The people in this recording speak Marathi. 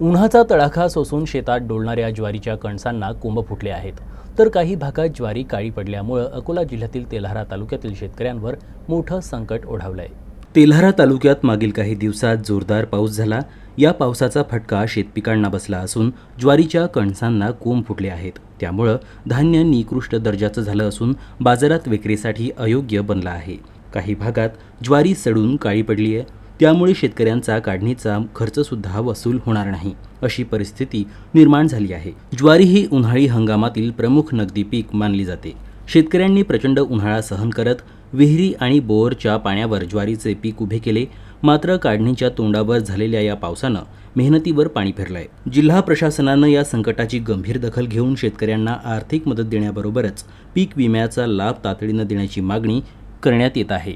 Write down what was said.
उन्हाचा तडाखा सोसून शेतात डोलणाऱ्या ज्वारीच्या कणसांना कोंब फुटले आहेत, तर काही भागात ज्वारी काळी पडल्यामुळे अकोला जिल्ह्यातील तेल्हारा तालुक्यातील शेतकऱ्यांवर मोठं संकट ओढावलंय। तेल्हारा तालुक्यात मागील काही दिवसात जोरदार पाऊस झाला। या पावसाचा फटका शेतपिकांना बसला असून ज्वारीच्या कणसांना कोंब फुटले आहेत। त्यामुळे धान्य निकृष्ट दर्जाचं झालं असून बाजारात विक्रीसाठी अयोग्य बनलं आहे। काही भागात ज्वारी सडून काळी पडली आहे, त्यामुळे शेतकऱ्यांचा काढणीचा खर्च सुद्धा वसूल होणार नाही अशी परिस्थिती निर्माण झाली आहे। ज्वारी ही उन्हाळी हंगामातील प्रमुख नगदी पीक मानली जाते। शेतकऱ्यांनी प्रचंड उन्हाळा सहन करत विहिरी आणि बोरच्या पाण्यावर ज्वारीचे पीक उभे केले, मात्र काढणीच्या तोंडावर झालेल्या या पावसानं मेहनतीवर पाणी फिरलंय। जिल्हा प्रशासनानं या संकटाची गंभीर दखल घेऊन शेतकऱ्यांना आर्थिक मदत देण्याबरोबरच पीक विम्याचा लाभ तातडीनं देण्याची मागणी करण्यात येत आहे।